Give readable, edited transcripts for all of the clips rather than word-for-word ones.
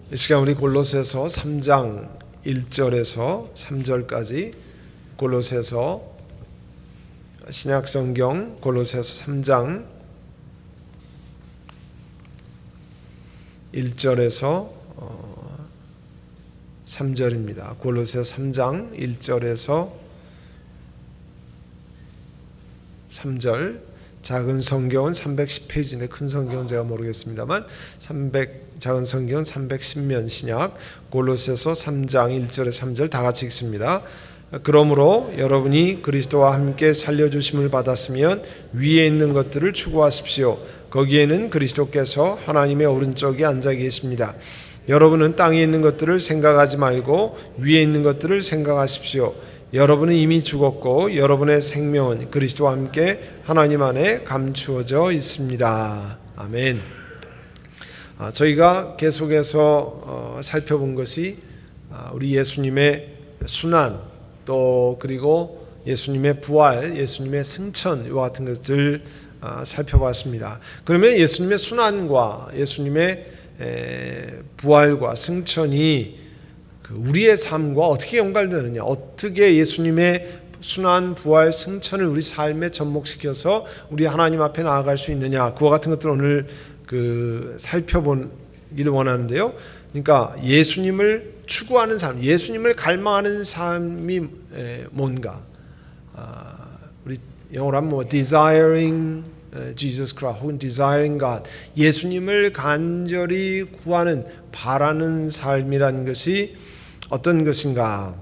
이 시간 우리 골로새서 3장 1절에서 3절까지 골로새서 신약성경 골로새서 3장 1절에서 3절입니다. 골로새서 3장 1절에서 3절. 작은 성경은 310페이지인데 큰 성경은 제가 모르겠습니다만 작은 성경은 310면 신약 골로새서 3장 1절에 3절 다 같이 읽습니다. 그러므로 여러분이 그리스도와 함께 살려주심을 받았으면 위에 있는 것들을 추구하십시오. 거기에는 그리스도께서 하나님의 오른쪽에 앉아 계십니다. 여러분은 땅에 있는 것들을 생각하지 말고 위에 있는 것들을 생각하십시오. 여러분은 이미 죽었고 여러분의 생명은 그리스도와 함께 하나님 안에 감추어져 있습니다. 아멘. 저희가 계속해서 살펴본 것이 우리 예수님의 순환, 또 그리고 예수님의 부활, 예수님의 승천 이와 같은 것을 살펴봤습니다. 그러면 예수님의 순환과 예수님의 부활과 승천이 우리의 삶과 어떻게 연관되느냐, 어떻게 예수님의 순환, 부활, 승천을 우리 삶에 접목시켜서 우리 하나님 앞에 나아갈 수 있느냐, 그와 같은 것들을 오늘 살펴보기를 원하는데요. 그러니까 예수님을 추구하는 삶, 예수님을 갈망하는 삶이 뭔가, 우리 영어로 하면 desiring Jesus Christ 혹은 desiring God, 예수님을 간절히 구하는, 바라는 삶이라는 것이 어떤 것인가?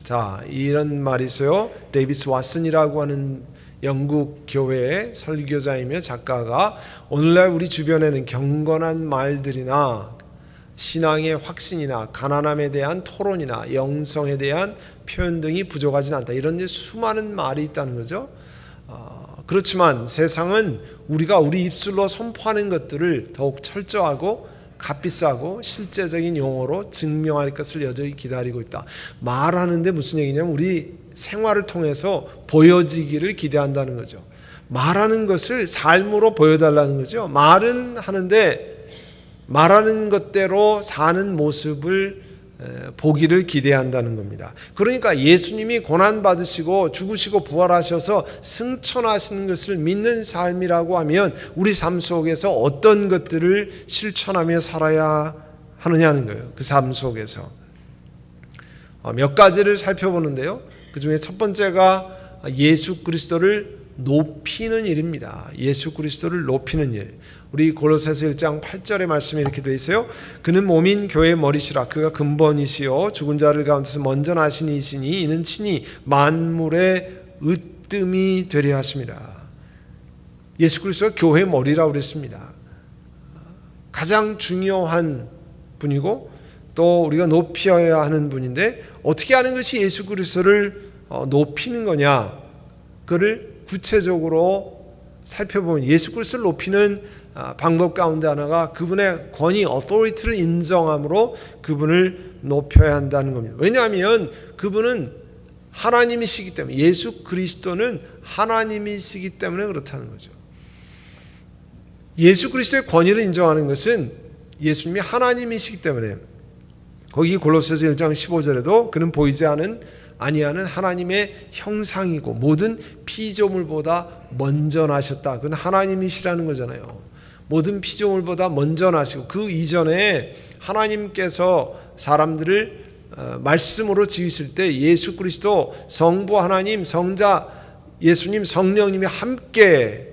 자, 이런 말이 있어요. 데이비스 왓슨이라고 하는 영국 교회의 설교자이며 작가가 오늘날 우리 주변에는 경건한 말들이나 신앙의 확신이나 가난함에 대한 토론이나 영성에 대한 표현 등이 부족하진 않다. 이런 수많은 말이 있다는 거죠. 그렇지만 세상은 우리가 우리 입술로 선포하는 것들을 더욱 철저하고 값비싸고 실제적인 용어로 증명할 것을 여전히 기다리고 있다. 말하는데 무슨 얘기냐면 우리 생활을 통해서 보여지기를 기대한다는 거죠. 말하는 것을 삶으로 보여달라는 거죠. 말은 하는데 말하는 것대로 사는 모습을 보기를 기대한다는 겁니다. 그러니까 예수님이 고난받으시고 죽으시고 부활하셔서 승천하시는 것을 믿는 삶이라고 하면 우리 삶 속에서 어떤 것들을 실천하며 살아야 하느냐는 거예요. 그 삶 속에서 몇 가지를 살펴보는데요. 그 중에 첫 번째가 예수 그리스도를 높이는 일입니다. 예수 그리스도를 높이는 일. 우리 골로새서 1장 8절의 말씀이 이렇게 되어 있어요. 그는 몸인 교회의 머리시라. 그가 근본이시요 죽은 자를 가운데서 먼저 나신 이시니 이는 친히 만물의 으뜸이 되려 하십니다. 예수 그리스도가 교회의 머리라고 그랬습니다. 가장 중요한 분이고 또 우리가 높여야 하는 분인데 어떻게 하는 것이 예수 그리스도를 높이는 거냐? 그를 구체적으로 살펴보면 예수 그리스도를 높이는 방법 가운데 하나가 그분의 권위, authority를 인정함으로 그분을 높여야 한다는 겁니다. 왜냐하면 그분은 하나님이시기 때문에, 예수 그리스도는 하나님이시기 때문에 그렇다는 거죠. 예수 그리스도의 권위를 인정하는 것은 예수님이 하나님이시기 때문에, 거기 골로새서 1장 15절에도 그는 보이지 아니하는 하나님의 형상이고 모든 피조물보다 먼저 나셨다. 그건 하나님이시라는 거잖아요. 모든 피조물보다 먼저 나시고 그 이전에 하나님께서 사람들을 말씀으로 지으실 때 예수 그리스도 성부 하나님, 성자 예수님, 성령님이 함께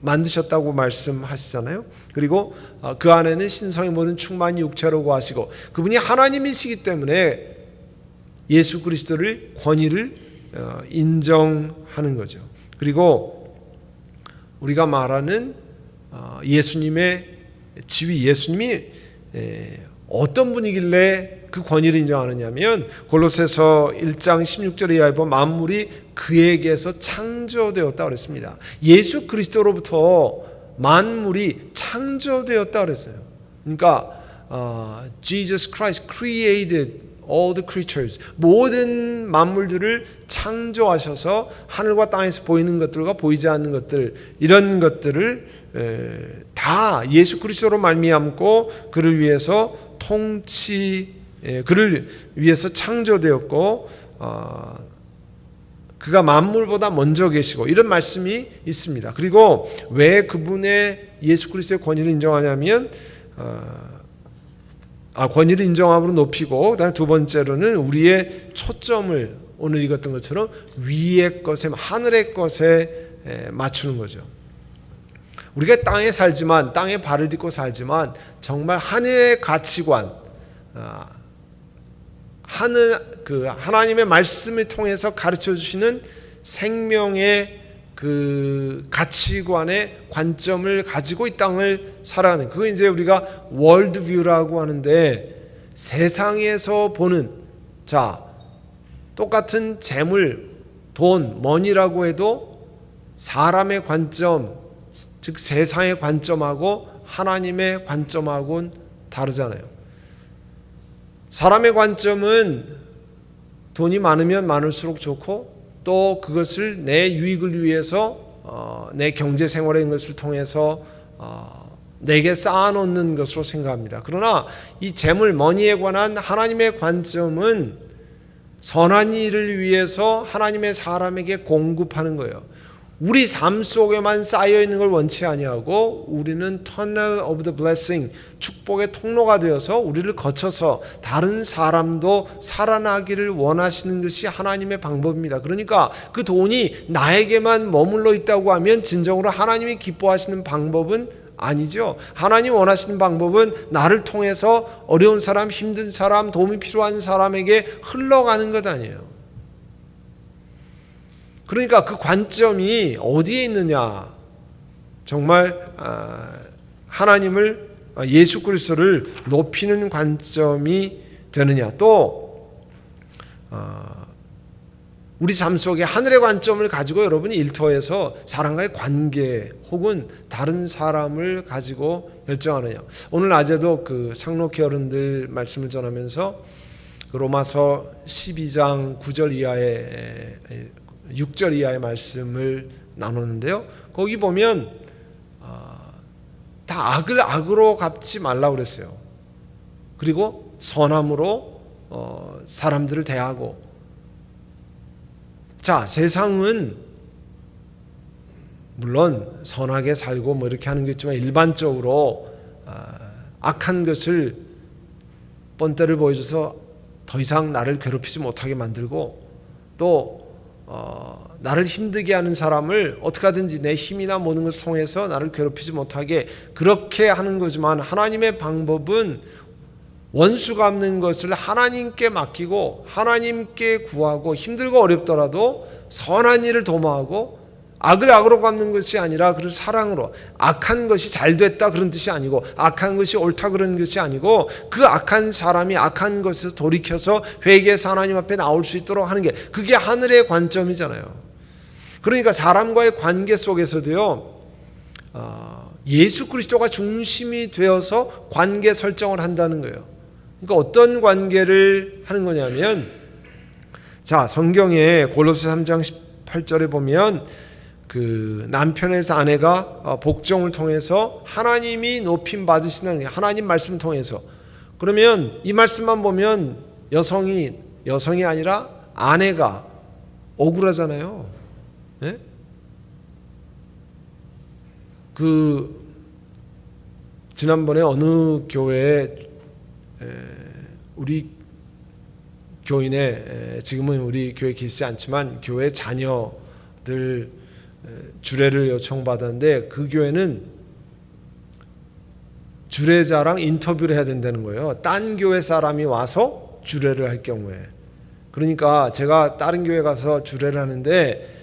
만드셨다고 말씀하시잖아요. 그리고 그 안에는 신성의 모든 충만이 육체로 거하시고 그분이 하나님이시기 때문에 예수 그리스도를 권위를 인정하는 거죠. 그리고 우리가 말하는 예수님의 지위, 예수님이 어떤 분이길래 그 권위를 인정하느냐면 골로새서 1장 16절에 의하여 보면 만물이 그에게서 창조되었다 그랬습니다. 예수 그리스도로부터 만물이 창조되었다 그랬어요. 그러니까 Jesus Christ created all the creatures, 모든 만물들을 창조하셔서 하늘과 땅에서 보이는 것들과 보이지 않는 것들, 이런 것들을 다 예수 그리스도로 말미암고 그를 위해서 그를 위해서 창조되었고 그가 만물보다 먼저 계시고 이런 말씀이 있습니다. 그리고 왜 그분의 예수 그리스도의 권위를 인정하냐면 권위를 인정함으로 높이고 그다음에 두 번째로는 우리의 초점을 오늘 읽었던 것처럼 위의 것에 하늘의 것에 맞추는 거죠. 우리가 땅에 살지만 땅에 발을 딛고 살지만 정말 하늘의 가치관 하나님의 말씀을 통해서 가르쳐 주시는 생명의 그 가치관의 관점을 가지고 이 땅을 살아가는 그거 이제 우리가 월드뷰라고 하는데 세상에서 보는 똑같은 재물, 돈, 머니라고 해도 사람의 관점, 즉 세상의 관점하고 하나님의 관점하고는 다르잖아요. 사람의 관점은 돈이 많으면 많을수록 좋고 또 그것을 내 유익을 위해서 내 경제 생활의 것을 통해서 내게 쌓아놓는 것으로 생각합니다. 그러나 이 재물, 머니에 관한 하나님의 관점은 선한 일을 위해서 하나님의 사람에게 공급하는 거예요. 우리 삶 속에만 쌓여 있는 걸 원치 아니하고 우리는 tunnel of the blessing, 축복의 통로가 되어서 우리를 거쳐서 다른 사람도 살아나기를 원하시는 것이 하나님의 방법입니다. 그러니까 그 돈이 나에게만 머물러 있다고 하면 진정으로 하나님이 기뻐하시는 방법은 아니죠. 하나님 원하시는 방법은 나를 통해서 어려운 사람, 힘든 사람, 도움이 필요한 사람에게 흘러가는 것 아니에요. 그러니까 그 관점이 어디에 있느냐? 정말 하나님을 예수 그리스도를 높이는 관점이 되느냐? 또 우리 삶 속에 하늘의 관점을 가지고 여러분이 일터에서 사람과의 관계 혹은 다른 사람을 가지고 결정하느냐? 오늘 낮에도 그 상록회 어른들 말씀을 전하면서 로마서 12장 9절 이하의 6절 이하의 말씀을 나누는데요. 거기 보면 다 악을 악으로 갚지 말라고 그랬어요. 그리고 선함으로 사람들을 대하고 세상은 물론 선하게 살고 뭐 이렇게 하는 게 있지만 일반적으로 악한 것을 뻔때를 보여줘서 더 이상 나를 괴롭히지 못하게 만들고 또 나를 힘들게 하는 사람을 어떻게 하든지 내 힘이나 모든 것을 통해서 나를 괴롭히지 못하게 그렇게 하는 거지만 하나님의 방법은 원수 갚는 것을 하나님께 맡기고 하나님께 구하고 힘들고 어렵더라도 선한 일을 도모하고 악을 악으로 갚는 것이 아니라 그를 사랑으로 악한 것이 잘 됐다 그런 뜻이 아니고 악한 것이 옳다 그런 것이 아니고 그 악한 사람이 악한 것에서 돌이켜서 회개해서 하나님 앞에 나올 수 있도록 하는 게 그게 하늘의 관점이잖아요. 그러니까 사람과의 관계 속에서도요 예수 그리스도가 중심이 되어서 관계 설정을 한다는 거예요. 그러니까 어떤 관계를 하는 거냐면 성경에 골로새 3장 18절에 보면 그 남편에서 아내가 복종을 통해서 하나님이 높임 받으시는 하나님 말씀을 통해서 그러면 이 말씀만 보면 여성이 아니라 아내가 억울하잖아요. 네? 지난번에 어느 교회에 우리 교인의 지금은 우리 교회에 계시지 않지만 교회 자녀들 주례를 요청받았는데 그 교회는 주례자랑 인터뷰를 해야 된다는 거예요. 딴 교회 사람이 와서 주례를 할 경우에. 그러니까 제가 다른 교회 가서 주례를 하는데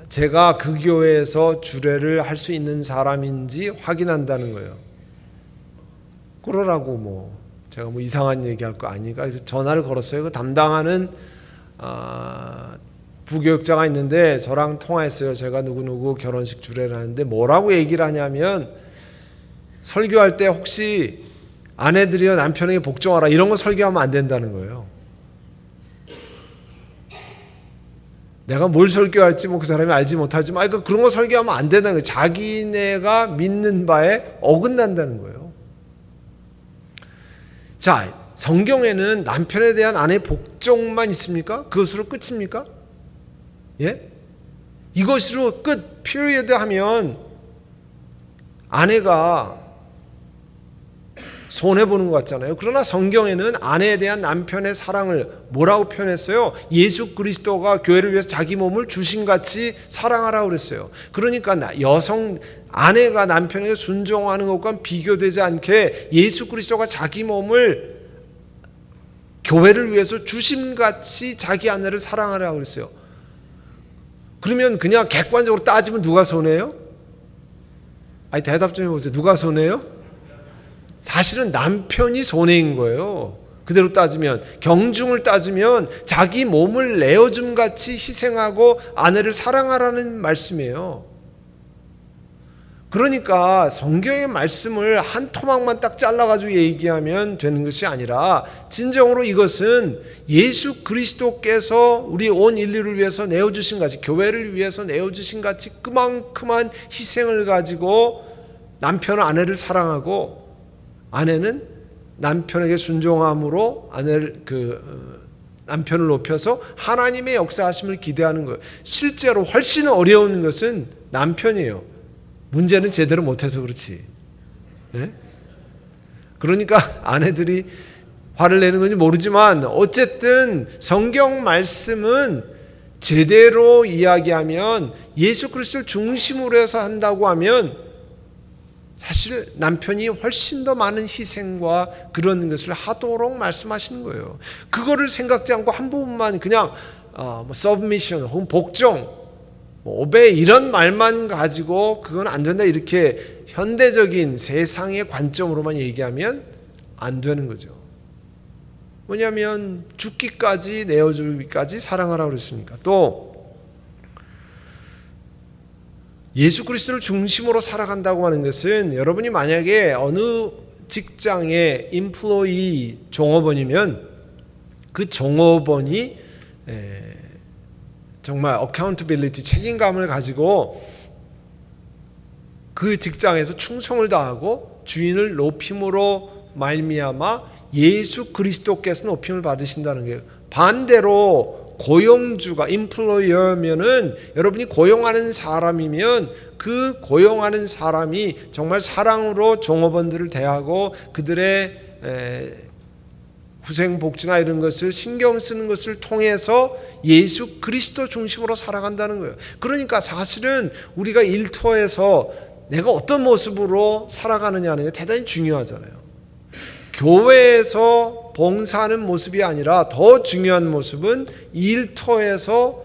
제가 그 교회에서 주례를 할 수 있는 사람인지 확인한다는 거예요. 그러라고 제가 이상한 얘기할 거 아니니까 그래서 전화를 걸었어요. 그 담당하는 부교육자가 있는데 저랑 통화했어요. 제가 누구누구 결혼식 주례를 하는데 뭐라고 얘기를 하냐면 설교할 때 혹시 아내들이여 남편에게 복종하라 이런 거 설교하면 안 된다는 거예요. 내가 뭘 설교할지 그 사람이 알지 못하지만 그런 거 설교하면 안 된다는 거예요. 자기네가 믿는 바에 어긋난다는 거예요. 자, 성경에는 남편에 대한 아내의 복종만 있습니까? 그것으로 끝입니까? 예? 이것으로 끝, 피리어드 하면 아내가 손해보는 것 같잖아요. 그러나 성경에는 아내에 대한 남편의 사랑을 뭐라고 표현했어요? 예수 그리스도가 교회를 위해서 자기 몸을 주신같이 사랑하라고 그랬어요. 그러니까 아내가 남편에게 순종하는 것과 비교되지 않게 예수 그리스도가 자기 몸을 교회를 위해서 주심같이 자기 아내를 사랑하라고 그랬어요. 그러면 그냥 객관적으로 따지면 누가 손해요? 아니, 대답 좀 해보세요. 누가 손해요? 사실은 남편이 손해인 거예요. 그대로 따지면, 경중을 따지면 자기 몸을 내어줌 같이 희생하고 아내를 사랑하라는 말씀이에요. 그러니까 성경의 말씀을 한 토막만 딱 잘라가지고 얘기하면 되는 것이 아니라 진정으로 이것은 예수 그리스도께서 우리 온 인류를 위해서 내어주신 같이, 교회를 위해서 내어주신 같이 그만큼한 희생을 가지고 남편은 아내를 사랑하고 아내는 남편에게 순종함으로 남편을 높여서 하나님의 역사하심을 기대하는 거예요. 실제로 훨씬 어려운 것은 남편이에요. 문제는 제대로 못해서 그렇지. 네? 그러니까 아내들이 화를 내는 건지 모르지만 어쨌든 성경 말씀은 제대로 이야기하면 예수 그리스도를 중심으로 해서 한다고 하면 사실 남편이 훨씬 더 많은 희생과 그런 것을 하도록 말씀하시는 거예요. 그거를 생각지 않고 한 부분만 그냥 submission 혹은 복종, 오베 이런 말만 가지고 그건 안 된다 이렇게 현대적인 세상의 관점으로만 얘기하면 안 되는 거죠. 뭐냐면 죽기까지 내어주기까지 사랑하라고 그랬으니까. 또 예수 그리스도를 중심으로 살아간다고 하는 것은 여러분이 만약에 어느 직장의 인플로이 종업원이면 그 종업원이 정말 accountability, 책임감을 가지고 그 직장에서 충성을 다하고 주인을 높임으로 말미암아 예수 그리스도께서 높임을 받으신다는 거예요. 반대로 고용주가 employer면은 여러분이 고용하는 사람이면 그 고용하는 사람이 정말 사랑으로 종업원들을 대하고 그들의 후생복지나 이런 것을 신경 쓰는 것을 통해서 예수 그리스도 중심으로 살아간다는 거예요. 그러니까 사실은 우리가 일터에서 내가 어떤 모습으로 살아가느냐는 게 대단히 중요하잖아요. 교회에서 봉사하는 모습이 아니라 더 중요한 모습은 일터에서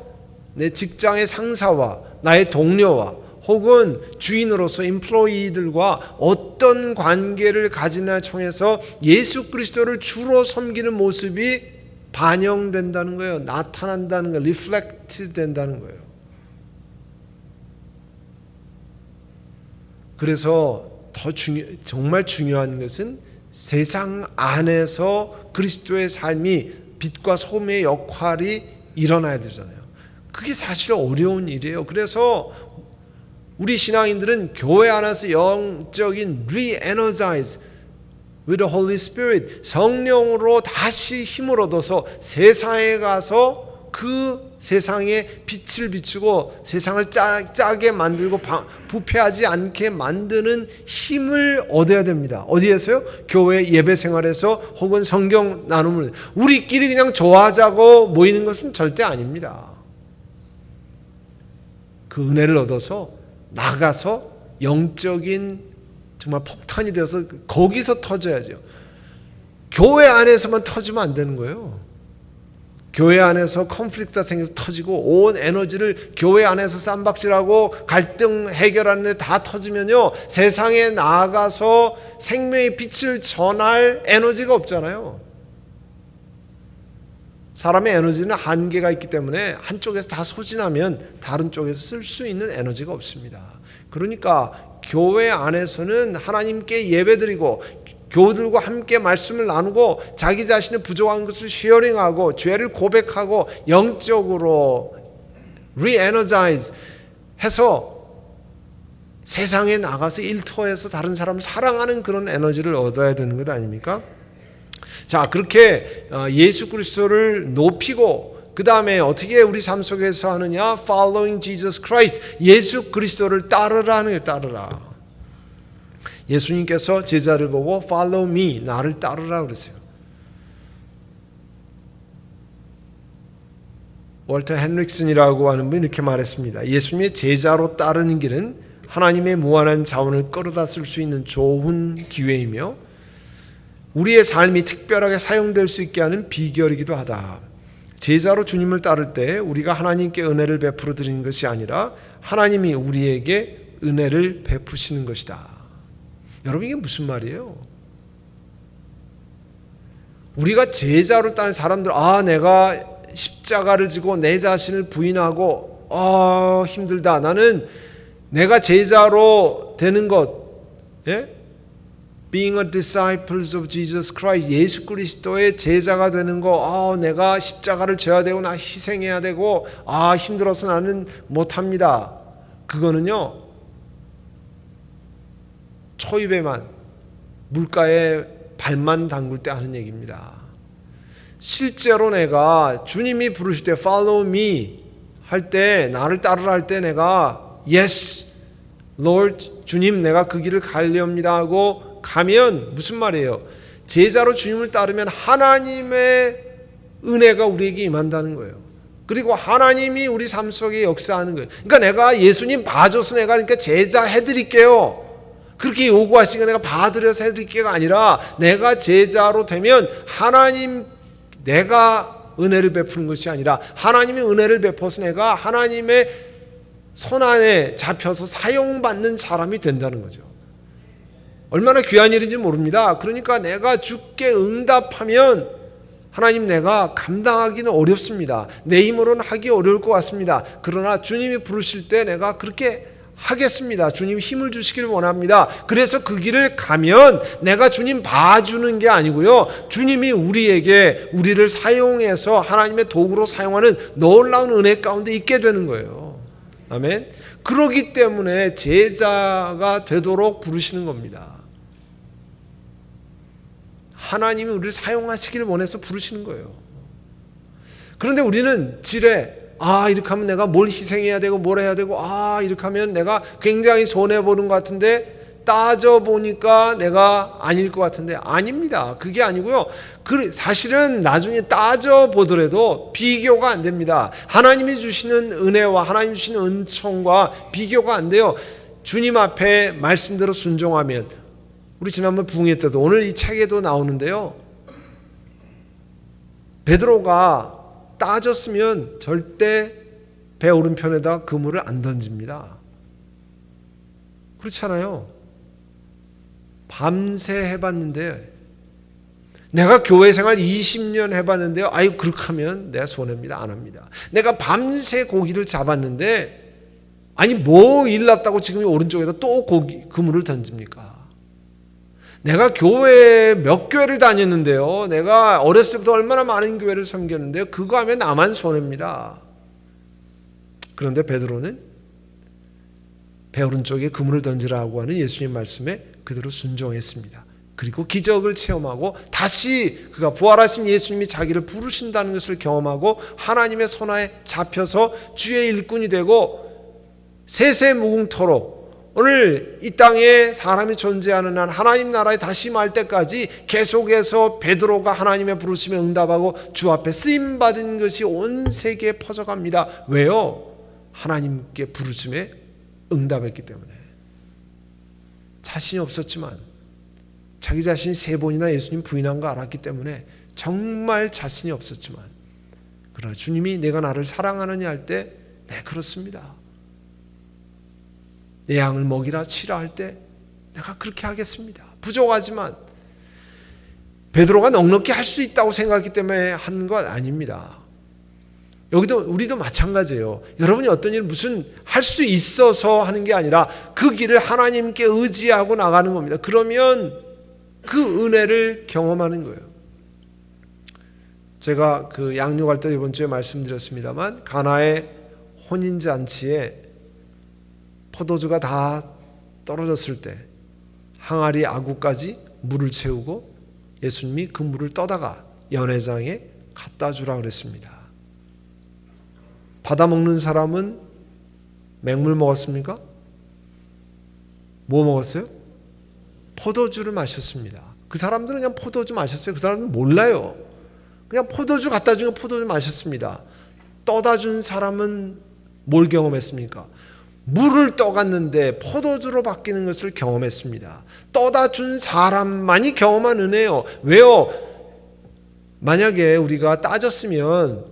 내 직장의 상사와 나의 동료와 혹은 주인으로서 인플로이들과 어떤 관계를 가지나 통해서 예수 그리스도를 주로 섬기는 모습이 반영된다는 거예요. 나타난다는 거예요. 리플렉트 된다는 거예요. 그래서 정말 중요한 것은 세상 안에서 그리스도의 삶이 빛과 소금의 역할이 일어나야 되잖아요. 그게 사실 어려운 일이에요. 그래서 우리 신앙인들은 교회 안에서 영적인 re-energize with the Holy Spirit, 성령으로 다시 힘을 얻어서 세상에 가서 그 세상에 빛을 비추고 세상을 짜게 만들고 부패하지 않게 만드는 힘을 얻어야 됩니다. 어디에서요? 교회 예배 생활에서 혹은 성경 나눔을. 우리끼리 그냥 좋아하자고 모이는 것은 절대 아닙니다. 그 은혜를 얻어서 나가서 영적인 정말 폭탄이 되어서 거기서 터져야죠. 교회 안에서만 터지면 안 되는 거예요. 교회 안에서 컨플릭트가 생겨서 터지고 온 에너지를 교회 안에서 쌈박질하고 갈등 해결하는 데 다 터지면요, 세상에 나아가서 생명의 빛을 전할 에너지가 없잖아요. 사람의 에너지는 한계가 있기 때문에 한쪽에서 다 소진하면 다른 쪽에서 쓸 수 있는 에너지가 없습니다. 그러니까 교회 안에서는 하나님께 예배드리고 교우들과 함께 말씀을 나누고 자기 자신의 부족한 것을 쉐어링하고 죄를 고백하고 영적으로 re-energize 해서 세상에 나가서 일터에서 다른 사람을 사랑하는 그런 에너지를 얻어야 되는 것 아닙니까? 자, 그렇게 예수 그리스도를 높이고 그 다음에 어떻게 우리 삶 속에서 하느냐? Following Jesus Christ. 예수 그리스도를 따르라 하는 거예요. 따르라. 예수님께서 제자를 보고 Follow me. 나를 따르라 그랬어요. 월터 헨릭슨이라고 하는 분이 이렇게 말했습니다. 예수님의 제자로 따르는 길은 하나님의 무한한 자원을 끌어다 쓸 수 있는 좋은 기회이며 우리의 삶이 특별하게 사용될 수 있게 하는 비결이기도 하다. 제자로 주님을 따를 때 우리가 하나님께 은혜를 베풀어 드리는 것이 아니라 하나님이 우리에게 은혜를 베푸시는 것이다. 여러분, 이게 무슨 말이에요? 우리가 제자로 따르는 사람들, 내가 십자가를 지고 내 자신을 부인하고 힘들다. 나는 내가 제자로 되는 것, Being a disciples of Jesus Christ, 예수 그리스도의 제자가 되는 거, 내가 십자가를 져야 되고 나 희생해야 되고 힘들어서 나는 못합니다. 그거는요, 초입에만 물가에 발만 담글 때 하는 얘기입니다. 실제로 내가 주님이 부르실 때 Follow me 할 때, 나를 따르라 할 때 내가 Yes, Lord, 주님 내가 그 길을 가려합니다 하고 가면 무슨 말이에요? 제자로 주님을 따르면 하나님의 은혜가 우리에게 임한다는 거예요. 그리고 하나님이 우리 삶 속에 역사하는 거예요. 그러니까 내가 예수님 봐줘서 내가 그러니까 제자 해드릴게요, 그렇게 요구하시니까 내가 봐드려서 해드릴게가 아니라 내가 제자로 되면 하나님, 내가 은혜를 베푸는 것이 아니라 하나님의 은혜를 베풀어서 내가 하나님의 손 안에 잡혀서 사용받는 사람이 된다는 거죠. 얼마나 귀한 일인지 모릅니다. 그러니까 내가 주께 응답하면 하나님, 내가 감당하기는 어렵습니다. 내 힘으로는 하기 어려울 것 같습니다. 그러나 주님이 부르실 때 내가 그렇게 하겠습니다. 주님이 힘을 주시기를 원합니다. 그래서 그 길을 가면 내가 주님 봐주는 게 아니고요, 주님이 우리를 사용해서 하나님의 도구로 사용하는 놀라운 은혜 가운데 있게 되는 거예요. 아멘. 그러기 때문에 제자가 되도록 부르시는 겁니다. 하나님이 우리를 사용하시기를 원해서 부르시는 거예요. 그런데 우리는 지레 이렇게 하면 내가 뭘 희생해야 되고 뭘 해야 되고 이렇게 하면 내가 굉장히 손해보는 것 같은데 따져보니까 내가 아닐 것 같은데 아닙니다. 그게 아니고요, 사실은 나중에 따져보더라도 비교가 안 됩니다. 하나님이 주시는 은혜와 하나님이 주시는 은총과 비교가 안 돼요. 주님 앞에 말씀대로 순종하면, 우리 지난번 부흥회 때도 오늘 이 책에도 나오는데요, 베드로가 따졌으면 절대 배 오른편에다 그물을 안 던집니다. 그렇잖아요. 밤새 해봤는데, 내가 교회 생활 20년 해봤는데요, 그렇게 하면 내가 손해입니다. 안 합니다. 내가 밤새 고기를 잡았는데 뭐 일났다고 지금 오른쪽에다 또 그물을 던집니까? 내가 교회 몇 교회를 다녔는데요, 내가 어렸을 때부터 얼마나 많은 교회를 섬겼는데요, 그거 하면 나만 손해입니다. 그런데 베드로는 배 오른쪽에 그물을 던지라고 하는 예수님 말씀에 그대로 순종했습니다. 그리고 기적을 체험하고 다시 그가 부활하신 예수님이 자기를 부르신다는 것을 경험하고 하나님의 손아에 잡혀서 주의 일꾼이 되고 세세무궁토록 오늘 이 땅에 사람이 존재하는 한 하나님 나라에 다시 말 때까지 계속해서 베드로가 하나님의 부르심에 응답하고 주 앞에 쓰임받은 것이 온 세계에 퍼져갑니다. 왜요? 하나님께 부르심에 응답했기 때문에. 자신이 없었지만, 자기 자신이 3번이나 예수님 부인한 거 알았기 때문에 정말 자신이 없었지만, 그러나 주님이 내가 나를 사랑하느냐 할 때, 네, 그렇습니다. 내 양을 먹이라 치라 할 때 내가 그렇게 하겠습니다. 부족하지만 베드로가 넉넉히 할 수 있다고 생각했기 때문에 한 것 아닙니다. 우리도 마찬가지예요. 여러분이 어떤 일을 무슨 할 수 있어서 하는 게 아니라 그 길을 하나님께 의지하고 나가는 겁니다. 그러면 그 은혜를 경험하는 거예요. 제가 그 양육할 때 이번 주에 말씀드렸습니다만, 가나에 혼인잔치에 포도주가 다 떨어졌을 때 항아리 아구까지 물을 채우고 예수님이 그 물을 떠다가 연회장에 갖다 주라 그랬습니다. 받아먹는 사람은 맹물 먹었습니까? 뭐 먹었어요? 포도주를 마셨습니다. 그 사람들은 그냥 포도주 마셨어요. 그 사람들은 몰라요. 그냥 포도주 갖다 주니까 포도주 마셨습니다. 떠다 준 사람은 뭘 경험했습니까? 물을 떠갔는데 포도주로 바뀌는 것을 경험했습니다. 떠다 준 사람만이 경험한 은혜요. 왜요? 만약에 우리가 따졌으면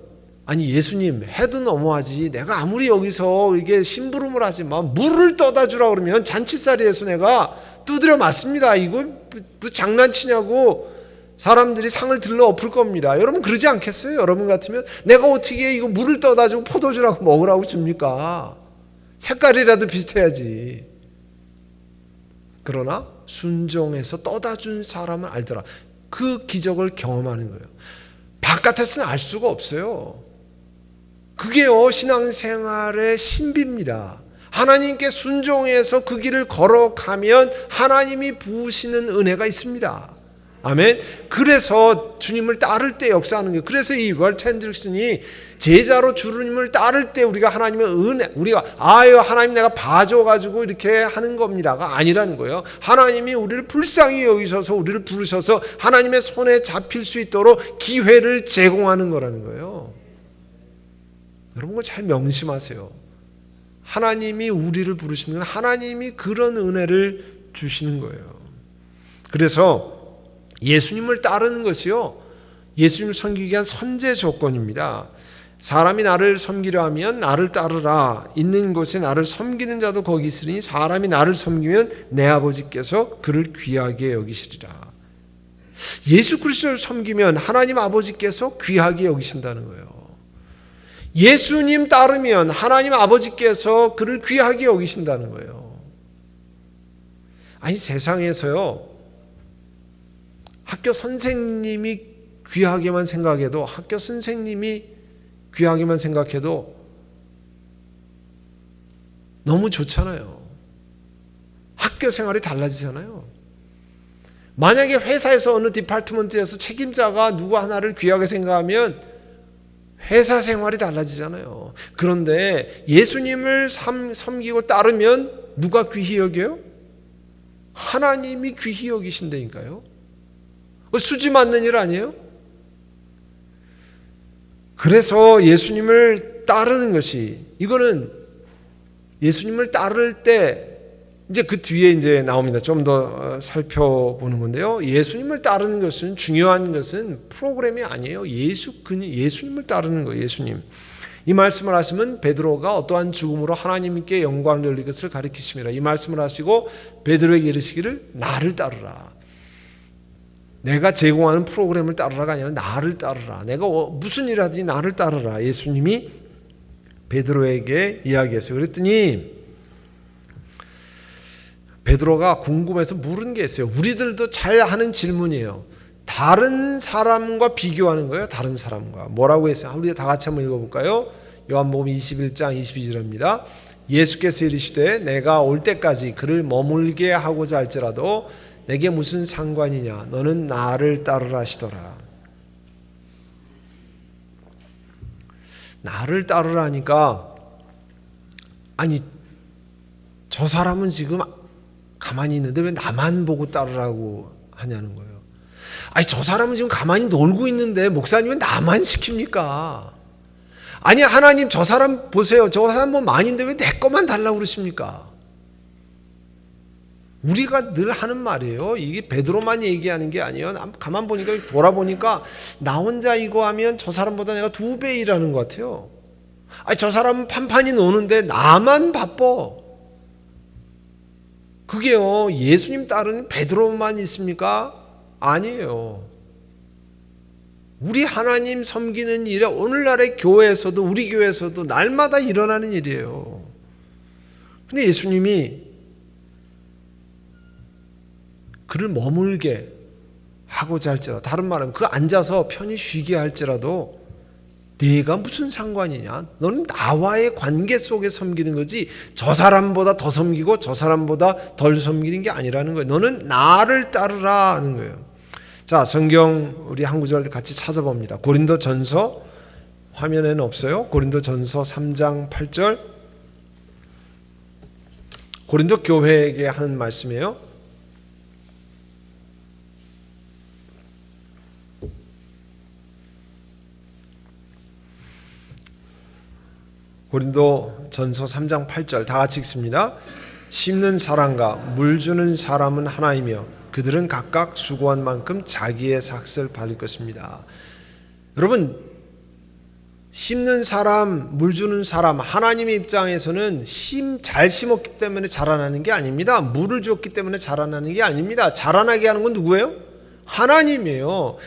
아니 예수님 해도 너무하지, 내가 아무리 여기서 이게 심부름을 하지만 물을 떠다 주라 그러면 잔치자리에서 내가 두드려 맞습니다. 이거 뭐 장난치냐고 사람들이 상을 들러 엎을 겁니다. 여러분 그러지 않겠어요? 여러분 같으면 내가 어떻게 이거 물을 떠다 주고 포도주라고 먹으라고 줍니까? 색깔이라도 비슷해야지. 그러나 순종해서 떠다 준 사람은 알더라. 그 기적을 경험하는 거예요. 바깥에서는 알 수가 없어요. 그게요 신앙생활의 신비입니다. 하나님께 순종해서 그 길을 걸어가면 하나님이 부으시는 은혜가 있습니다. 아멘. 그래서 주님을 따를 때 역사하는 거예요. 그래서 이 월트 핸들슨이 제자로 주님을 따를 때 우리가 하나님의 은혜, 우리가 하나님 내가 봐줘가지고 이렇게 하는 겁니다가 아니라는 거예요. 하나님이 우리를 불쌍히 여기셔서 우리를 부르셔서 하나님의 손에 잡힐 수 있도록 기회를 제공하는 거라는 거예요. 여러분 그거 잘 명심하세요. 하나님이 우리를 부르시는 건 하나님이 그런 은혜를 주시는 거예요. 그래서 예수님을 따르는 것이요 예수님을 섬기기 위한 선제 조건입니다. 사람이 나를 섬기려 하면 나를 따르라. 있는 곳에 나를 섬기는 자도 거기 있으니 사람이 나를 섬기면 내 아버지께서 그를 귀하게 여기시리라. 예수 그리스도를 섬기면 하나님 아버지께서 귀하게 여기신다는 거예요. 예수님 따르면 하나님 아버지께서 그를 귀하게 여기신다는 거예요. 아니 세상에서요 학교 선생님이 귀하게만 생각해도 학교 선생님이 귀하게만 생각해도 너무 좋잖아요. 학교 생활이 달라지잖아요. 만약에 회사에서 어느 디파트먼트에서 책임자가 누구 하나를 귀하게 생각하면 회사 생활이 달라지잖아요. 그런데 예수님을 섬기고 따르면 누가 귀히 여겨요? 하나님이 귀히 여기신다니까요. 수지 맞는 일 아니에요? 그래서 예수님을 따르는 것이 이거는 예수님을 따를 때 이제 그 뒤에 이제 나옵니다. 좀 더 살펴보는 건데요. 예수님을 따르는 것은 중요한 것은 프로그램이 아니에요. 예수님을 따르는 거예요. 예수님. 이 말씀을 하시면 베드로가 어떠한 죽음으로 하나님께 영광을 돌릴 것을 가리키십니다. 이 말씀을 하시고 베드로에게 이르시기를 나를 따르라. 내가 제공하는 프로그램을 따르라가 아니라 나를 따르라. 내가 무슨 일을 하든지 나를 따르라. 예수님이 베드로에게 이야기했어요. 그랬더니 베드로가 궁금해서 물은 게 있어요. 우리들도 잘 하는 질문이에요. 다른 사람과 비교하는 거예요. 다른 사람과. 뭐라고 했어요? 우리 다 같이 한번 읽어볼까요? 요한복음 21장 22절입니다. 예수께서 이르시되 내가 올 때까지 그를 머물게 하고자 할지라도 내게 무슨 상관이냐? 너는 나를 따르라 하시더라. 나를 따르라 하니까 아니 저 사람은 지금 가만히 있는데 왜 나만 보고 따르라고 하냐는 거예요. 아니 저 사람은 지금 가만히 놀고 있는데 목사님은 나만 시킵니까? 아니 하나님 저 사람 보세요. 저 사람 뭐 많은데 왜 내 것만 달라고 그러십니까? 우리가 늘 하는 말이에요. 이게 베드로만 얘기하는 게 아니에요. 가만 보니까 돌아보니까 나 혼자 이거 하면 저 사람보다 내가 2배 일하는 것 같아요. 아니 저 사람은 판판이 노는데 나만 바빠. 그게요 예수님 따르는 베드로만 있습니까? 아니에요. 우리 하나님 섬기는 일에 오늘날의 교회에서도 우리 교회에서도 날마다 일어나는 일이에요. 근데 예수님이 그를 머물게 하고자 할지라도, 다른 말은 그 앉아서 편히 쉬게 할지라도 네가 무슨 상관이냐? 너는 나와의 관계 속에 섬기는 거지 저 사람보다 더 섬기고 저 사람보다 덜 섬기는 게 아니라는 거예요. 너는 나를 따르라 하는 거예요. 자, 성경 우리 한 구절 같이 찾아봅니다. 고린도전서, 화면에는 없어요. 고린도전서 3장 8절. 고린도 교회에게 하는 말씀이에요. 고린도전서 3장 8절 다 같이 읽습니다. 심는 사람과 물 주는 사람은 하나이며 그들은 각각 수고한 만큼 자기의 삭을 받을 것입니다. 여러분, 심는 사람, 물 주는 사람, 하나님의 입장에서는 잘 심었기 때문에 자라나는 게 아닙니다. 물을 줬기 때문에 자라나는 게 아닙니다. 자라나게 하는 건 누구예요? 하나님이에요.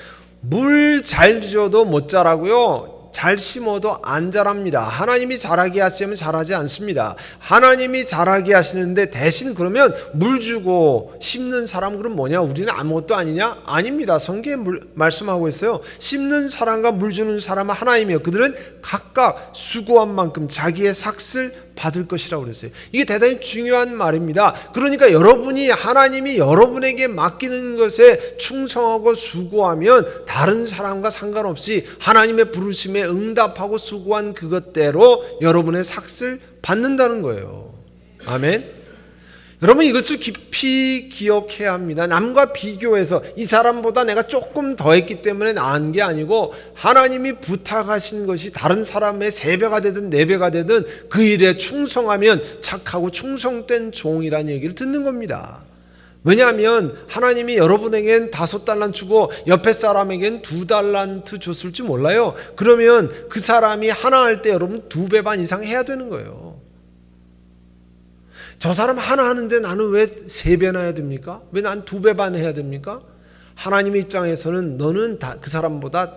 물 잘 줘도 못 자라고요. 잘 심어도 안 자랍니다. 하나님이 자라게 하시면 자라지 않습니다. 하나님이 자라게 하시는데 대신 그러면 물 주고 심는 사람 그럼 뭐냐? 우리는 아무것도 아니냐? 아닙니다. 성경에 말씀하고 있어요. 심는 사람과 물 주는 사람은 하나님이요 그들은 각각 수고한 만큼 자기의 삭을 받을 것이라고 그랬어요. 이게 대단히 중요한 말입니다. 그러니까 여러분이 하나님이 여러분에게 맡기는 것에 충성하고 수고하면 다른 사람과 상관없이 하나님의 부르심에 응답하고 수고한 그것대로 여러분의 삭을 받는다는 거예요. 아멘. 여러분 이것을 깊이 기억해야 합니다. 남과 비교해서 이 사람보다 내가 조금 더 했기 때문에 나은 게 아니고 하나님이 부탁하신 것이 다른 사람의 3배가 되든 4배가 되든 그 일에 충성하면 착하고 충성된 종이라는 얘기를 듣는 겁니다. 왜냐하면 하나님이 여러분에겐 5달란트 주고 옆에 사람에겐 2달란트 줬을지 몰라요. 그러면 그 사람이 하나 할 때 여러분 2배 반 이상 해야 되는 거예요. 저 사람 하나 하는데 나는 왜 3배나 해야 됩니까? 왜 난 2배 반 해야 됩니까? 하나님의 입장에서는 너는 그 사람보다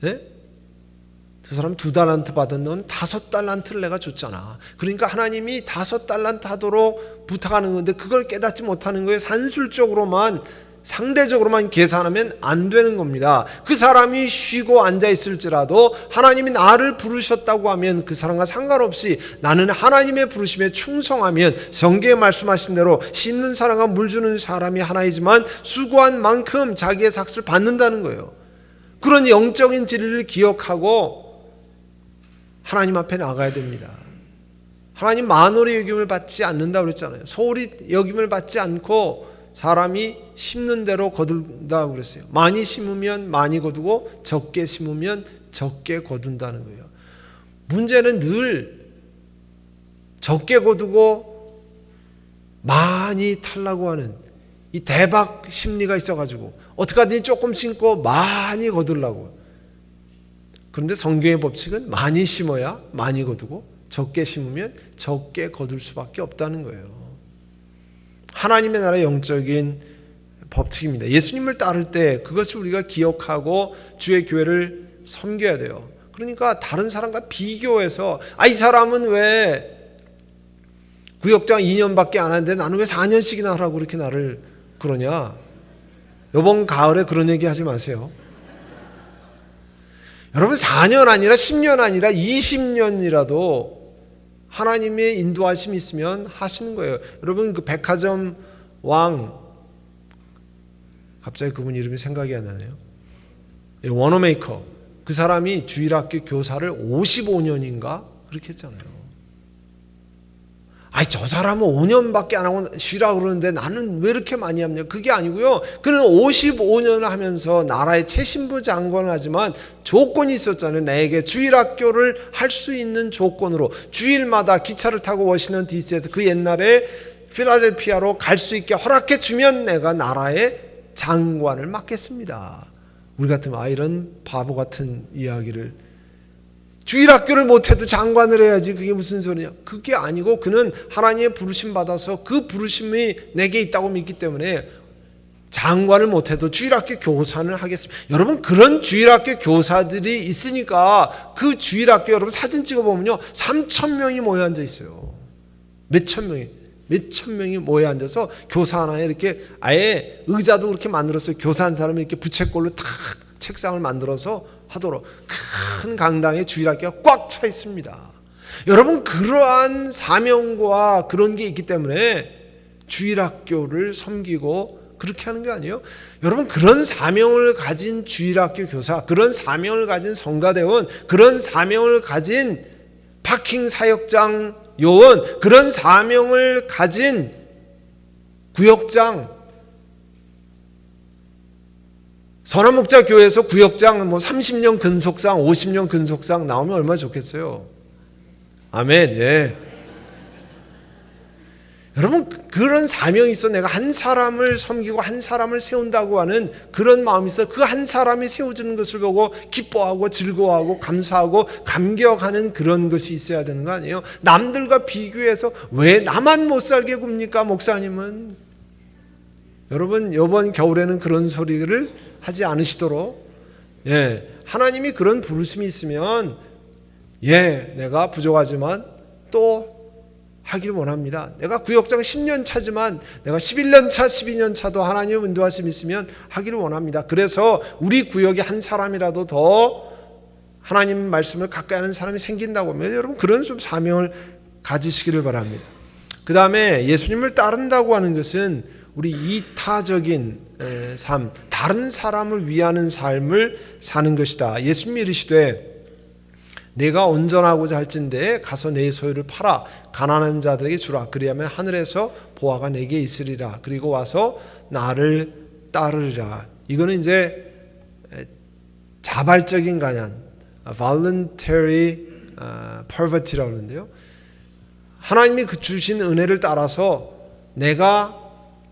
그 사람 2달란트 받은 넌 5달란트를 내가 줬잖아. 그러니까 하나님이 5달란트 하도록 부탁하는 건데 그걸 깨닫지 못하는 거예요. 산술적으로만 상대적으로만 계산하면 안 되는 겁니다. 그 사람이 쉬고 앉아 있을지라도 하나님이 나를 부르셨다고 하면 그 사람과 상관없이 나는 하나님의 부르심에 충성하면 성경에 말씀하신 대로 심는 사람과 물 주는 사람이 하나이지만 수고한 만큼 자기의 삭을 받는다는 거예요. 그런 영적인 진리를 기억하고 하나님 앞에 나가야 됩니다. 하나님 만월의 여김을 받지 않는다고 그랬잖아요. 소홀히 여김을 받지 않고 사람이 심는 대로 거둔다고 그랬어요. 많이 심으면 많이 거두고 적게 심으면 적게 거둔다는 거예요. 문제는 늘 적게 거두고 많이 타려고 하는 이 대박 심리가 있어가지고 어떻게 하든지 조금 심고 많이 거두려고. 그런데 성경의 법칙은 많이 심어야 많이 거두고 적게 심으면 적게 거둘 수밖에 없다는 거예요. 하나님의 나라의 영적인 법칙입니다. 예수님을 따를 때 그것을 우리가 기억하고 주의 교회를 섬겨야 돼요. 그러니까 다른 사람과 비교해서 이 사람은 왜 구역장 2년밖에 안 하는데 나는 왜 4년씩이나 하라고 그렇게 나를 그러냐. 이번 가을에 그런 얘기 하지 마세요. 여러분 4년 아니라 10년 아니라 20년이라도 하나님의 인도하심이 있으면 하시는 거예요. 여러분 그 백화점 왕 갑자기 그분 이름이 생각이 안 나네요. 워너메이커 그 사람이 주일학교 교사를 55년인가 그렇게 했잖아요. 저 사람은 5년밖에 안 하고 쉬라고 그러는데 나는 왜 이렇게 많이 합니까? 그게 아니고요. 그는 55년을 하면서 나라의 최신부 장관을 하지만 조건이 있었잖아요. 나에게 주일학교를 할 수 있는 조건으로 주일마다 기차를 타고 워싱턴 DC에서 그 옛날에 필라델피아로 갈 수 있게 허락해 주면 내가 나라의 장관을 맡겠습니다. 우리 같으면 이런 바보 같은 이야기를 주일학교를 못해도 장관을 해야지 그게 무슨 소리냐. 그게 아니고 그는 하나님의 부르심 받아서 그 부르심이 내게 있다고 믿기 때문에 장관을 못해도 주일학교 교사를 하겠습니다. 여러분 그런 주일학교 교사들이 있으니까 그 주일학교 여러분 사진 찍어보면요 3,000명이 모여 앉아 있어요. 몇천 명이 모여 앉아서 교사 하나에 이렇게 아예 의자도 그렇게 만들었어요. 교사 한 사람이 이렇게 부채꼴로 탁 책상을 만들어서 하도록 큰 강당에 주일학교가 꽉 차 있습니다. 여러분, 그러한 사명과 그런 게 있기 때문에 주일학교를 섬기고 그렇게 하는 게 아니에요. 여러분, 그런 사명을 가진 주일학교 교사, 그런 사명을 가진 성가대원, 그런 사명을 가진 파킹 사역장 요원, 그런 사명을 가진 구역장, 선한목자교회에서 구역장 30년 근속상, 50년 근속상 나오면 얼마나 좋겠어요. 아멘. 예. 여러분, 그런 사명이 있어. 내가 한 사람을 섬기고 한 사람을 세운다고 하는 그런 마음이 있어. 그 한 사람이 세워지는 것을 보고 기뻐하고 즐거워하고 감사하고 감격하는 그런 것이 있어야 되는 거 아니에요? 남들과 비교해서 왜 나만 못 살게 굽니까, 목사님은? 여러분, 이번 겨울에는 그런 소리를 하지 않으시도록, 하나님이 그런 부르심이 있으면, 내가 부족하지만 또 하기를 원합니다. 내가 구역장 10년 차지만 내가 11년 차, 12년 차도 하나님의 인도하심이 있으면 하기를 원합니다. 그래서 우리 구역에 한 사람이라도 더 하나님 말씀을 가까이 하는 사람이 생긴다고 하면 여러분, 그런 좀 사명을 가지시기를 바랍니다. 그 다음에 예수님을 따른다고 하는 것은 우리 이타적인 삶, 다른 사람을 위하는 삶을 사는 것이다. 예수님이 이르시되 내가 온전하고자 할진대 가서 내 소유를 팔아 가난한 자들에게 주라. 그리하면 하늘에서 보화가 내게 있으리라. 그리고 와서 나를 따르리라. 이거는 이제 자발적인 가난, voluntary poverty라고 하는데요. 하나님이 그 주신 은혜를 따라서 내가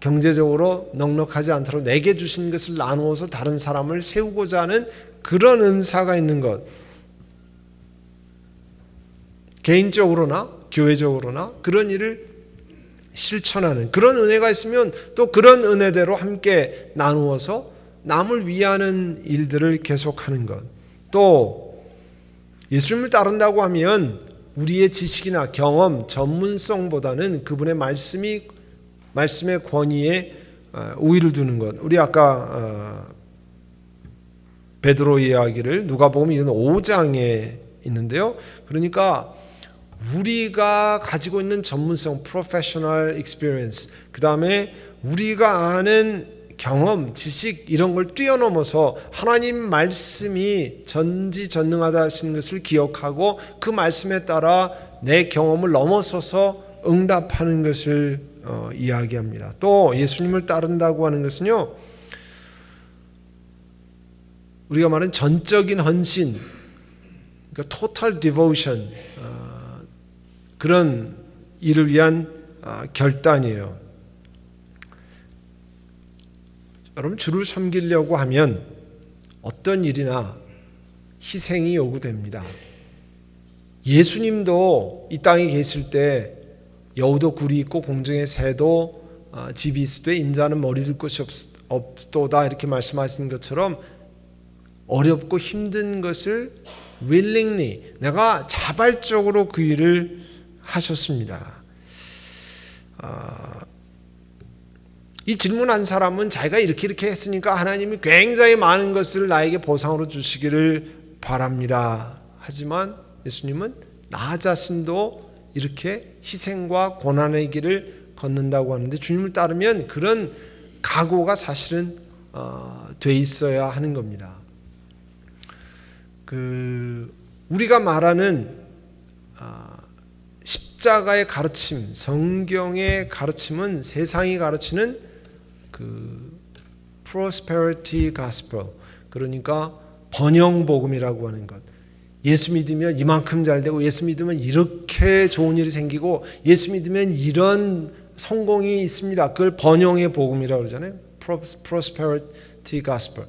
경제적으로 넉넉하지 않도록 내게 주신 것을 나누어서 다른 사람을 세우고자 하는 그런 은사가 있는 것. 개인적으로나 교회적으로나 그런 일을 실천하는 그런 은혜가 있으면 또 그런 은혜대로 함께 나누어서 남을 위하는 일들을 계속하는 것. 또 예수님을 따른다고 하면 우리의 지식이나 경험, 전문성보다는 그분의 말씀의 권위에 우위를 두는 것. 우리 아까 베드로 이야기를 누가복음 5장에 있는데요. 그러니까 우리가 가지고 있는 전문성, professional experience, 그 다음에 우리가 아는 경험, 지식 이런 걸 뛰어넘어서 하나님 말씀이 전지전능하다 하신 것을 기억하고 그 말씀에 따라 내 경험을 넘어서서 응답하는 것을 이야기합니다. 또 예수님을 따른다고 하는 것은요, 우리가 말하는 전적인 헌신, 그러니까 total devotion, 그런 일을 위한 결단이에요. 여러분, 주를 섬기려고 하면 어떤 일이나 희생이 요구됩니다. 예수님도 이 땅에 계실 때 여우도 굴이 있고 공중의 새도 집이 있으되 인자는 머리 둘 곳이 없도다 이렇게 말씀하신 것처럼 어렵고 힘든 것을 willingly, 내가 자발적으로 그 일을 하셨습니다. 이 질문한 사람은 자기가 이렇게 했으니까 하나님이 굉장히 많은 것을 나에게 보상으로 주시기를 바랍니다. 하지만 예수님은 나 자신도 이렇게 희생과 고난의 길을 걷는다고 하는데, 주님을 따르면 그런 각오가 사실은 돼 있어야 하는 겁니다. 우리가 말하는 십자가의 가르침, 성경의 가르침은 세상이 가르치는 그 prosperity gospel, 그러니까 번영 복음이라고 하는 것. 예수 믿으면 이만큼 잘 되고, 예수 믿으면 이렇게 좋은 일이 생기고, 예수 믿으면 이런 성공이 있습니다. 그걸 번영의 복음이라고 그러잖아요. prosperity gospel.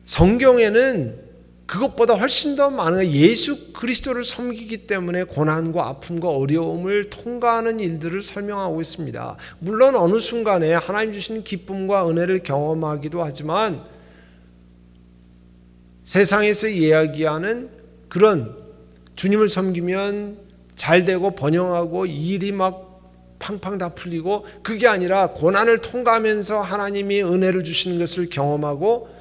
성경에는 그것보다 훨씬 더 많은, 예수 그리스도를 섬기기 때문에 고난과 아픔과 어려움을 통과하는 일들을 설명하고 있습니다. 물론 어느 순간에 하나님 주신 기쁨과 은혜를 경험하기도 하지만, 세상에서 이야기하는 그런 주님을 섬기면 잘 되고 번영하고 일이 막 팡팡 다 풀리고, 그게 아니라 고난을 통과하면서 하나님이 은혜를 주시는 것을 경험하고,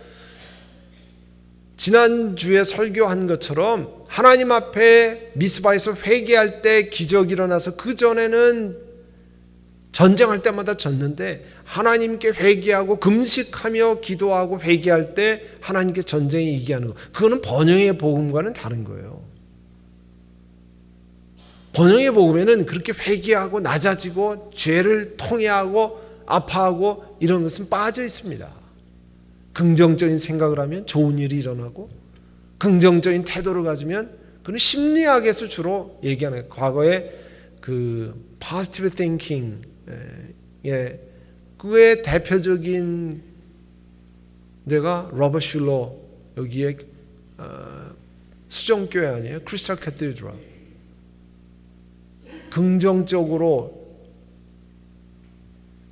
지난주에 설교한 것처럼 하나님 앞에 미스바에서 회개할 때 기적이 일어나서 그 전에는 전쟁할 때마다 졌는데 하나님께 회개하고 금식하며 기도하고 회개할 때 하나님께 전쟁에 이기게 하는 거, 그거는 번영의 복음과는 다른 거예요. 번영의 복음에는 그렇게 회개하고 낮아지고 죄를 통회하고 아파하고 이런 것은 빠져 있습니다. 긍정적인 생각을 하면 좋은 일이 일어나고 긍정적인 태도를 가지면 그는 심리학에서 주로 얘기하는 거예요. 과거에 그 positive thinking, 그의 대표적인 데가 로버트 슐러, 여기에 수정교회 아니에요? 크리스탈 캐티드럴. 긍정적으로.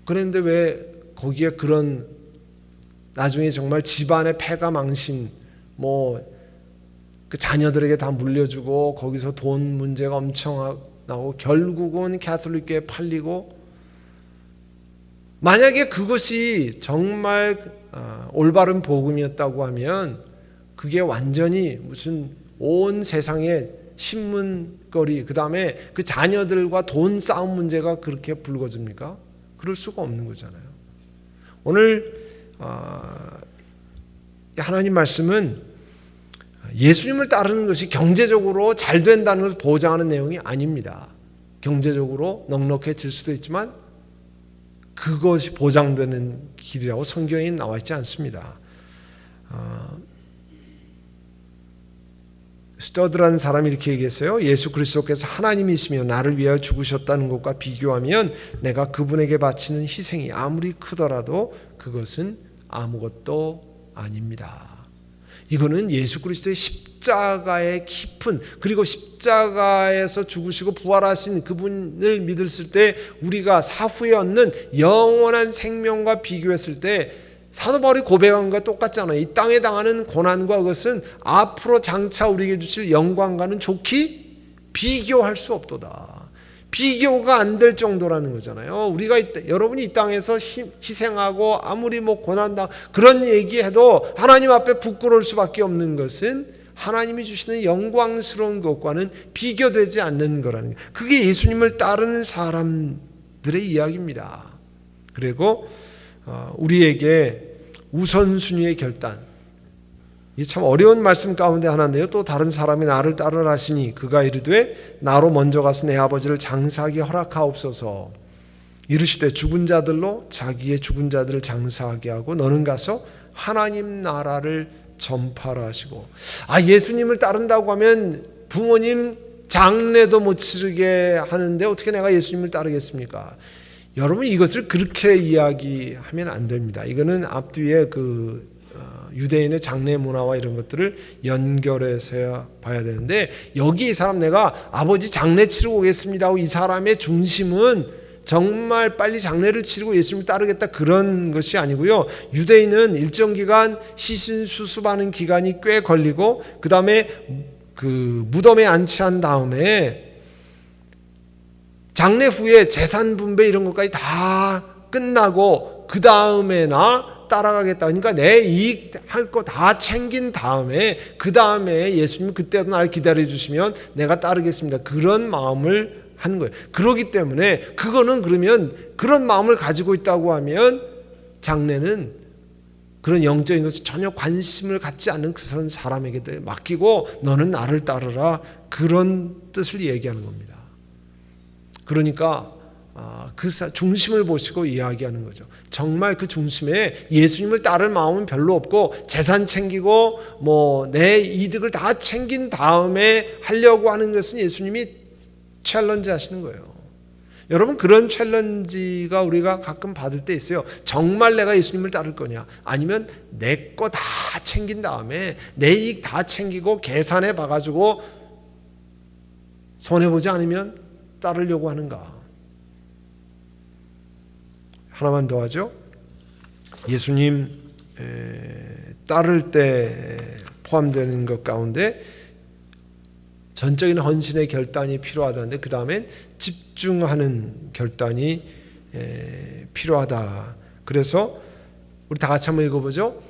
그런데 왜 거기에 그런 나중에 정말 집안의 패가 망신, 그 자녀들에게 다 물려주고 거기서 돈 문제가 엄청 나오고 결국은 가톨릭교에 팔리고, 만약에 그것이 정말 올바른 복음이었다고 하면 그게 완전히 무슨 온 세상의 신문거리, 그 다음에 그 자녀들과 돈 싸움 문제가 그렇게 불거집니까? 그럴 수가 없는 거잖아요. 오늘 하나님 말씀은 예수님을 따르는 것이 경제적으로 잘 된다는 것을 보장하는 내용이 아닙니다. 경제적으로 넉넉해질 수도 있지만 그것이 보장되는 길이라고 성경에 나와 있지 않습니다. 스터드라는 사람이 이렇게 얘기했어요. 예수 그리스도께서 하나님이시며 나를 위하여 죽으셨다는 것과 비교하면 내가 그분에게 바치는 희생이 아무리 크더라도 그것은 아무것도 아닙니다. 이거는 예수 그리스도의 십자가의 깊은, 그리고 십자가에서 죽으시고 부활하신 그분을 믿었을 때 우리가 사후에 얻는 영원한 생명과 비교했을 때 사도 바울이 고백한 것과 똑같잖아요. 이 땅에 당하는 고난과 그것은 앞으로 장차 우리에게 주실 영광과는 좋게 비교할 수 없도다. 비교가 안 될 정도라는 거잖아요. 우리가 여러분이 이 땅에서 희생하고 아무리 고난당 그런 얘기해도 하나님 앞에 부끄러울 수밖에 없는 것은 하나님이 주시는 영광스러운 것과는 비교되지 않는 거라는 거예요. 그게 예수님을 따르는 사람들의 이야기입니다. 그리고 우리에게 우선순위의 결단, 이 참 어려운 말씀 가운데 하나인데요. 또 다른 사람이 나를 따르라 하시니 그가 이르되 나로 먼저 가서 내 아버지를 장사하게 허락하옵소서. 이르시되 죽은 자들로 자기의 죽은 자들을 장사하게 하고 너는 가서 하나님 나라를 전파라 하시고. 예수님을 따른다고 하면 부모님 장례도 못 치르게 하는데 어떻게 내가 예수님을 따르겠습니까? 여러분, 이것을 그렇게 이야기하면 안 됩니다. 이거는 앞뒤에 유대인의 장례 문화와 이런 것들을 연결해서 봐야 되는데, 여기 이 사람 내가 아버지 장례 치르고 오겠습니다 하고 이 사람의 중심은 정말 빨리 장례를 치르고 예수님을 따르겠다 그런 것이 아니고요. 유대인은 일정 기간 시신 수습하는 기간이 꽤 걸리고 그 다음에 그 무덤에 안치한 다음에 장례 후에 재산 분배 이런 것까지 다 끝나고 그 다음에 나 따라가겠다. 그러니까 내 이익 할 거 다 챙긴 다음에 그 다음에 예수님 그때도 날 기다려 주시면 내가 따르겠습니다. 그런 마음을 하는 거예요. 그렇기 때문에 그거는 그러면 그런 마음을 가지고 있다고 하면 장례는 그런 영적인 것에 전혀 관심을 갖지 않는 그 사람에게 맡기고 너는 나를 따르라, 그런 뜻을 얘기하는 겁니다. 그러니까 그 중심을 보시고 이야기하는 거죠. 정말 그 중심에 예수님을 따를 마음은 별로 없고 재산 챙기고 내 이득을 다 챙긴 다음에 하려고 하는 것은 예수님이 챌린지 하시는 거예요. 여러분, 그런 챌린지가 우리가 가끔 받을 때 있어요. 정말 내가 예수님을 따를 거냐, 아니면 내 거 다 챙긴 다음에 내 이익 다 챙기고 계산해 봐가지고 손해보지 않으면 따르려고 하는가. 하나만 더 하죠. 예수님 따를 때 포함되는 것 가운데 전적인 헌신의 결단이 필요하다는데 그 다음엔 집중하는 결단이 필요하다. 그래서 우리 다 같이 한번 읽어보죠.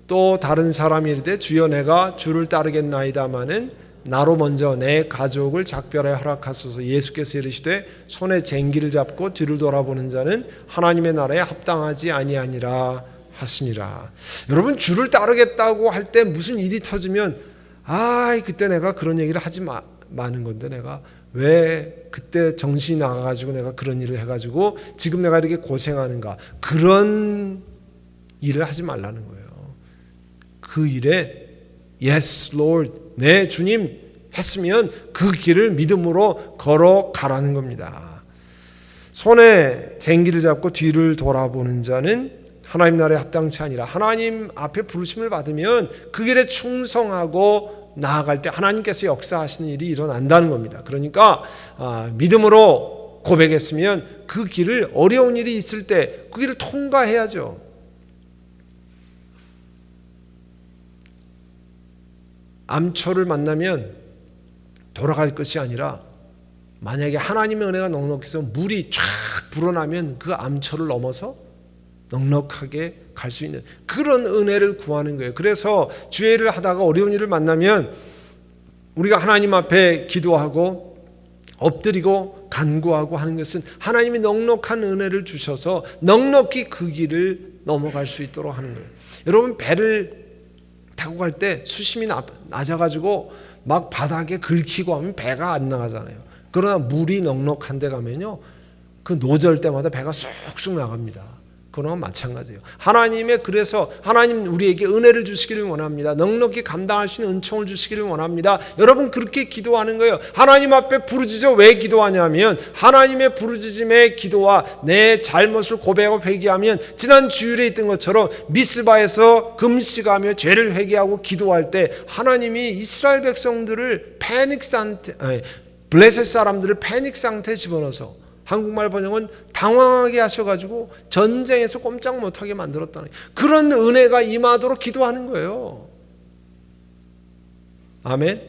또 다른 사람이 이르되 주여 내가 주를 따르겠나이다마는 나로 먼저 내 가족을 작별하여 허락하소서. 예수께서 이르시되 손에 쟁기를 잡고 뒤를 돌아보는 자는 하나님의 나라에 합당하지 아니하니라 하시니라. 여러분, 주를 따르겠다고 할 때 무슨 일이 터지면 그때 내가 그런 얘기를 하지 마는 건데 내가 왜 그때 정신이 나가가지고 내가 그런 일을 해가지고 지금 내가 이렇게 고생하는가. 그런 일을 하지 말라는 거예요. 그 일에 Yes, Lord, 네 주님 했으면 그 길을 믿음으로 걸어가라는 겁니다. 손에 쟁기를 잡고 뒤를 돌아보는 자는 하나님 나라에 합당치 아니라. 하나님 앞에 부르심을 받으면 그 길에 충성하고 나아갈 때 하나님께서 역사하시는 일이 일어난다는 겁니다. 그러니까 믿음으로 고백했으면 그 길을, 어려운 일이 있을 때 그 길을 통과해야죠. 암초를 만나면 돌아갈 것이 아니라 만약에 하나님의 은혜가 넉넉해서 물이 쫙 불어나면 그 암초를 넘어서 넉넉하게 갈 수 있는 그런 은혜를 구하는 거예요. 그래서 주의 일을 하다가 어려운 일을 만나면 우리가 하나님 앞에 기도하고 엎드리고 간구하고 하는 것은 하나님이 넉넉한 은혜를 주셔서 넉넉히 그 길을 넘어갈 수 있도록 하는 거예요. 여러분, 배를 타고 갈 때 수심이 낮아가지고 막 바닥에 긁히고 하면 배가 안 나가잖아요. 그러나 물이 넉넉한 데 가면요, 그 노절 때마다 배가 쑥쑥 나갑니다. 그런 건 마찬가지예요. 그래서 하나님 우리에게 은혜를 주시기를 원합니다. 넉넉히 감당할 수 있는 은총을 주시기를 원합니다. 여러분, 그렇게 기도하는 거예요. 하나님 앞에 부르짖어. 왜 기도하냐면 하나님의 부르짖음의 기도와 내 잘못을 고백하고 회개하면 지난 주일에 있던 것처럼 미스바에서 금식하며 죄를 회개하고 기도할 때 하나님이 이스라엘 백성들을 패닉 상태, 블레셋 사람들을 패닉 상태에 집어넣어서, 한국말 번역은 당황하게 하셔가지고 전쟁에서 꼼짝 못하게 만들었다는, 그런 은혜가 임하도록 기도하는 거예요. 아멘.